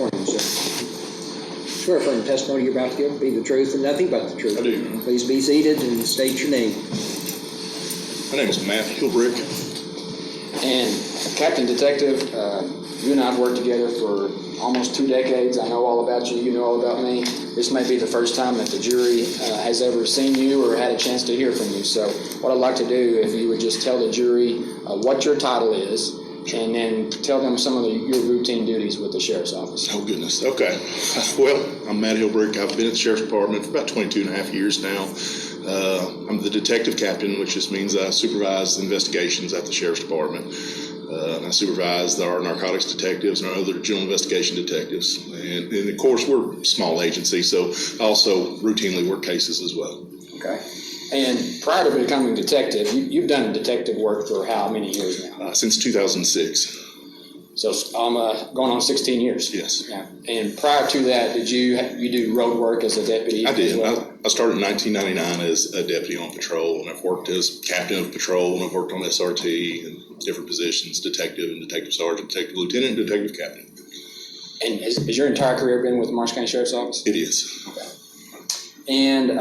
morning, sir. Swear affirm the testimony you're about to give be the truth and nothing but the truth. I do. Please be seated and state your name. My name is Matt Hilbert. And Captain Detective, you and I have worked together for almost 2 decades. I know all about you. You know all about me. This may be the first time that the jury has ever seen you or had a chance to hear from you. So what I'd like to do, if you would just tell the jury what your title is, and then tell them some of your routine duties with the Sheriff's Office. Oh, goodness. Okay. Well, I'm Matt Hilbert. I've been at the Sheriff's Department for about 22 and a half years now. I'm the detective captain, which just means I supervise investigations at the Sheriff's Department. I supervise our narcotics detectives and our other general investigation detectives. And of course, we're a small agency, so I also routinely work cases as well. Okay. And prior to becoming detective, you've done detective work for how many years now? Since 2006. So I'm going on 16 years. Yes. Yeah. And prior to that, did you do road work as a deputy? I did. Well? I started in 1999 as a deputy on patrol, and I've worked as captain of patrol, and I've worked on SRT and different positions, detective and detective sergeant, detective lieutenant, and detective captain. And has your entire career been with the Marshall County Sheriff's Office? It is. Okay. And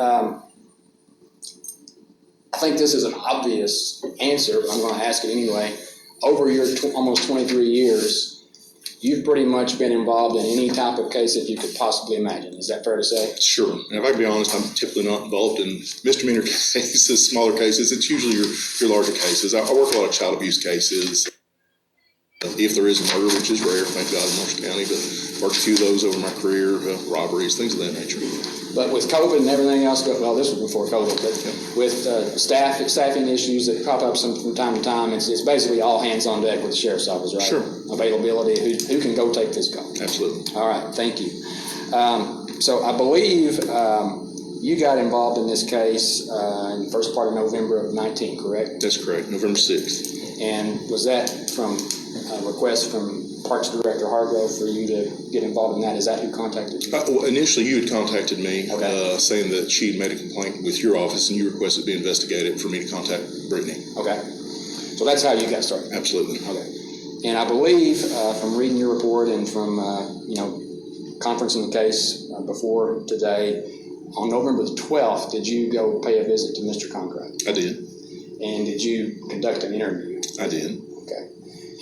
I think this is an obvious answer, but I'm going to ask it anyway. Over your almost 23 years, you've pretty much been involved in any type of case that you could possibly imagine. Is that fair to say? Sure. And if I can be honest, I'm typically not involved in misdemeanor cases, smaller cases. It's usually your larger cases. I work a lot of child abuse cases. If there is a murder, which is rare, thank God, in Marshall County, but worked a few of those over my career, robberies, things of that nature. But with COVID and everything else, well, this was before COVID, but with staffing issues that pop up from time to time, it's basically all hands on deck with the Sheriff's Office, right? Sure. Availability, who can go take this call? Absolutely. All right, thank you. So I believe you got involved in this case in the first part of November of 19, correct? That's correct, November 6th. And was that from a request from Parks Director Hargrove for you to get involved in that? Is that who contacted you? Well, initially, you had contacted me okay. Saying that she had made a complaint with your office and you requested to be investigated for me to contact Brittany. Okay. So that's how you got started? Absolutely. Okay. And I believe from reading your report and from, conferencing the case before today, on November the 12th, did you go pay a visit to Mr. Conkright? I did. And did you conduct an interview? I did. Okay.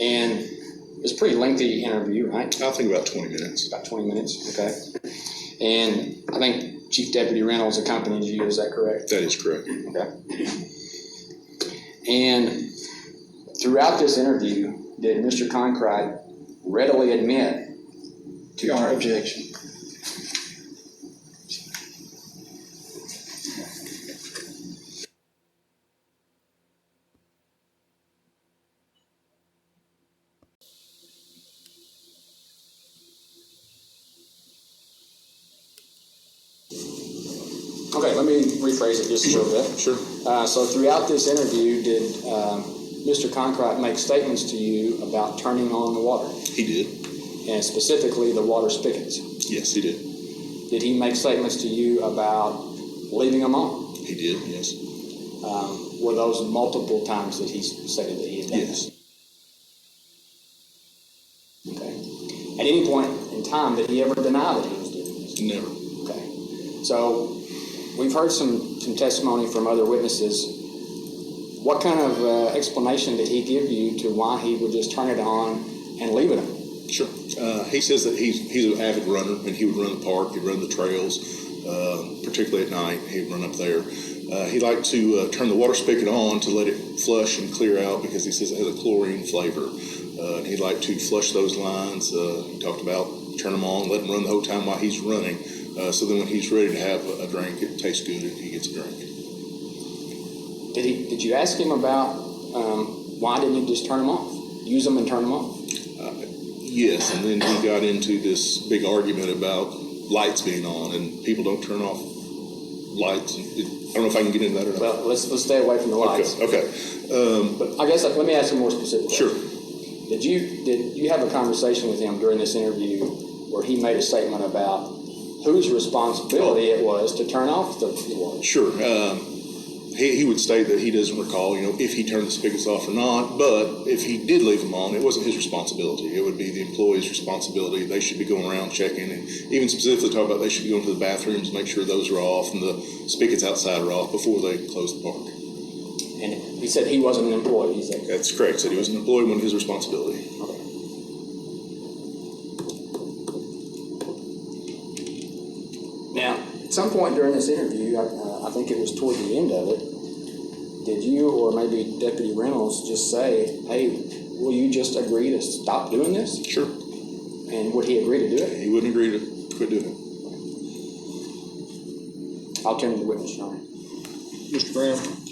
And it was a pretty lengthy interview, right? I think about 20 minutes. About 20 minutes, okay. And I think Chief Deputy Reynolds accompanied you, is that correct? That is correct. Okay. And throughout this interview, did Mr. Conkright readily admit to Your Honor, objection. Okay, let me rephrase it just a little bit. Sure. So throughout this interview, did Mr. Conkright make statements to you about turning on the water? He did. And specifically the water spigots? Yes, he did. Did he make statements to you about leaving them on? He did, yes. Were those multiple times that he stated that he had done Yes. that? Okay. At any point in time, did he ever deny that he was doing this? Never. Okay. So we've heard some testimony from other witnesses. What kind of explanation did he give you to why he would just turn it on and leave it on? Sure. He says that he's an avid runner, and he would run the park, he'd run the trails, particularly at night. He'd run up there. He liked to turn the water spigot on to let it flush and clear out because he says it has a chlorine flavor. And he'd like to flush those lines. He talked about turn them on, let them run the whole time while he's running. So then when he's ready to have a drink, it tastes good and he gets a drink. Did you ask him about why didn't he just turn them off? Use them and turn them off? Yes, and then he got into this big argument about lights being on, and people don't turn off lights. I don't know if I can get into that or not. Well, let's stay away from the lights. Okay. But I guess let me ask you more specifically. Sure. Did you have a conversation with him during this interview where he made a statement about whose responsibility it was to turn off the water? Sure. He would state that he doesn't recall, if he turned the spigots off or not, but if he did leave them on, it wasn't his responsibility. It would be the employee's responsibility. They should be going around checking, and even specifically talk about they should be going to the bathrooms, make sure those are off and the spigots outside are off before they close the park. And he said he wasn't an employee. He said, That's correct. Said he was an employee when his responsibility. okay. Now, at some point during this interview, I think it was toward the end of it, did you or maybe Deputy Reynolds just say, hey, will you just agree to stop doing this? Sure. And would he agree to do it? He wouldn't agree to quit doing it. I'll turn to the witness, Your Honor. Mr. Brown?